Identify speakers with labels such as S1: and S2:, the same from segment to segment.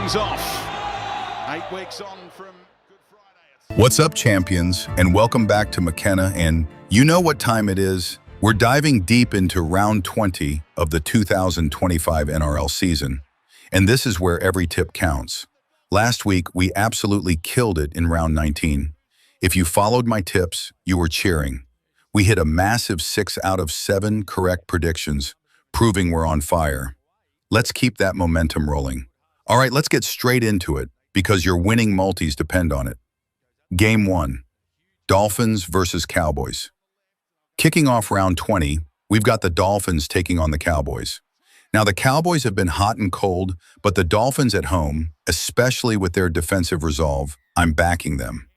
S1: things off. 8 weeks on from Good Friday.
S2: What's up, champions, and welcome back to McKenna, and you know what time it is. We're diving deep into round 20 of the 2025 NRL season, and this is where every tip counts. Last week, we absolutely killed it in round 19. If you followed my tips, you were cheering. We hit a massive 6 out of 7 correct predictions, proving we're on fire. Let's keep that momentum rolling. All right, let's get straight into it, because your winning multis depend on it. Game 1, Dolphins versus Cowboys. Kicking off round 20, we've got the Dolphins taking on the Cowboys. Now, the Cowboys have been hot and cold, but the Dolphins at home, especially with their defensive resolve, I'm backing them.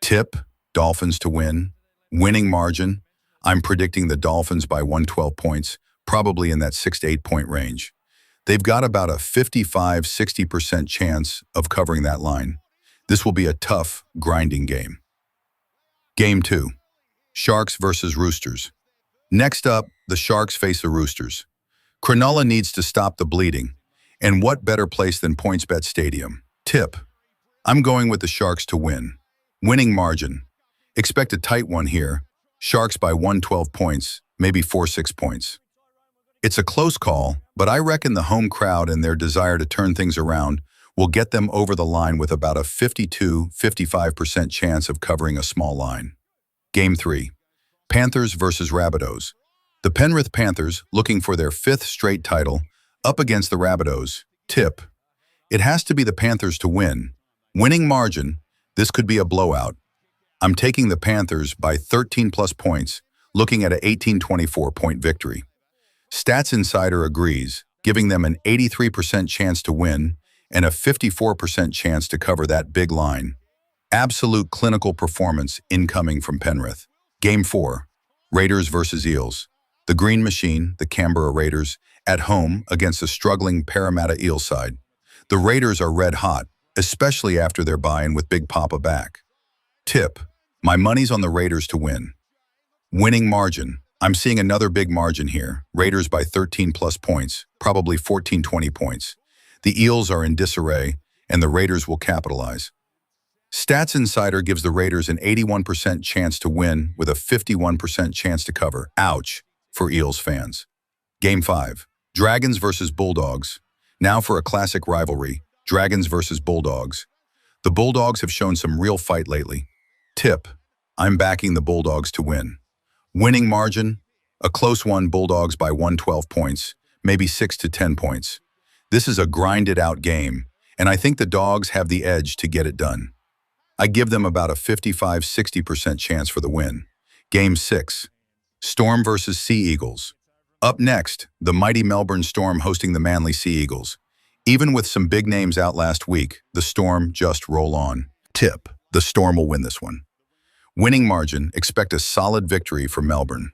S2: Tip, Dolphins to win. Winning margin, I'm predicting the Dolphins by 112 points, probably in that 6 to 8 point range. They've got about a 55-60% chance of covering that line. This will be a tough, grinding game. Game 2, Sharks versus Roosters. Next up, the Sharks face the Roosters. Cronulla needs to stop the bleeding, and what better place than PointsBet Stadium? Tip, I'm going with the Sharks to win. Winning margin, expect a tight one here. Sharks by 112 points, maybe 4-6 points. It's a close call, but I reckon the home crowd and their desire to turn things around will get them over the line with about a 52-55% chance of covering a small line. Game 3, Panthers versus Rabbitohs. The Penrith Panthers, looking for their 5th straight title, up against the Rabbitohs. Tip, it has to be the Panthers to win. Winning margin, this could be a blowout. I'm taking the Panthers by 13 plus points, looking at an 18-24 point victory. Stats Insider agrees, giving them an 83% chance to win and a 54% chance to cover that big line. Absolute clinical performance incoming from Penrith. Game 4, Raiders versus Eels. The Green Machine, the Canberra Raiders, at home against a struggling Parramatta Eels side. The Raiders are red hot, especially after their buy-in with Big Papa back. Tip, my money's on the Raiders to win. Winning margin, I'm seeing another big margin here. Raiders by 13 plus points, probably 14-20 points. The Eels are in disarray, and the Raiders will capitalize. Stats Insider gives the Raiders an 81% chance to win with a 51% chance to cover. Ouch for Eels fans. Game 5, Dragons versus Bulldogs. Now for a classic rivalry, Dragons versus Bulldogs. The Bulldogs have shown some real fight lately. Tip, I'm backing the Bulldogs to win. Winning margin, a close one, Bulldogs by 112 points, maybe 6 to 10 points. This is a grinded-out game, and I think the Dogs have the edge to get it done. I give them about a 55-60% chance for the win. Game 6, Storm versus Sea Eagles. Up next, the mighty Melbourne Storm hosting the Manly Sea Eagles. Even with some big names out last week, the Storm just roll on. Tip, the Storm will win this one. Winning margin, expect a solid victory for Melbourne.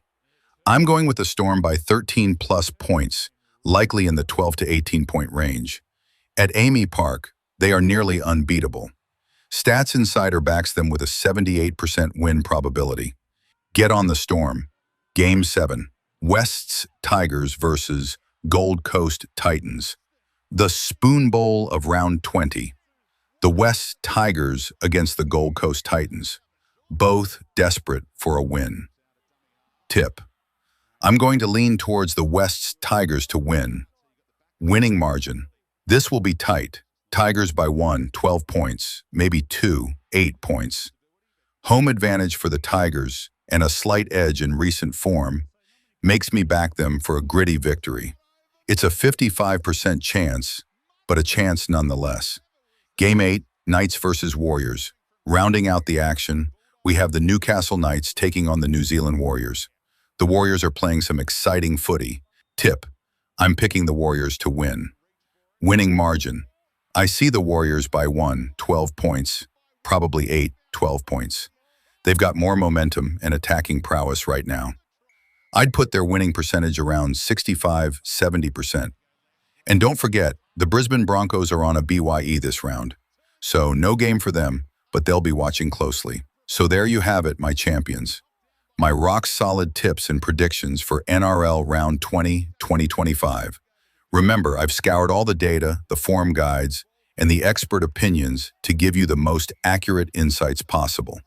S2: I'm going with the Storm by 13 plus points, likely in the 12 to 18 point range. At Amy Park, they are nearly unbeatable. Stats Insider backs them with a 78% win probability. Get on the Storm. Game 7, West's Tigers versus Gold Coast Titans. The Spoon Bowl of round 20. The West Tigers against the Gold Coast Titans. Both desperate for a win. Tip, I'm going to lean towards the West's Tigers to win. Winning margin, this will be tight. Tigers by 12 points, maybe 2, 8 points. Home advantage for the Tigers and a slight edge in recent form makes me back them for a gritty victory. It's a 55% chance, but a chance nonetheless. Game 8, Knights versus Warriors. Rounding out the action, we have the Newcastle Knights taking on the New Zealand Warriors. The Warriors are playing some exciting footy. Tip, I'm picking the Warriors to win. Winning margin, I see the Warriors by 12 points, probably 8, 12 points. They've got more momentum and attacking prowess right now. I'd put their winning percentage around 65-70%. And don't forget, the Brisbane Broncos are on a BYE this round. So no game for them, but they'll be watching closely. So there you have it, my champions. My rock-solid tips and predictions for NRL Round 20, 2025. Remember, I've scoured all the data, the form guides, and the expert opinions to give you the most accurate insights possible.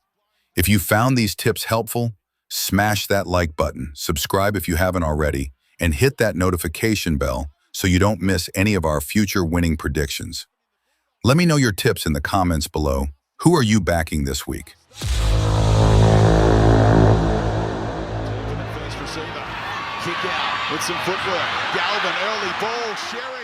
S2: If you found these tips helpful, smash that like button, subscribe if you haven't already, and hit that notification bell so you don't miss any of our future winning predictions. Let me know your tips in the comments below. Who are you backing this week?
S1: First receiver, kick out with some footwork. Galvin, early ball, Sherry.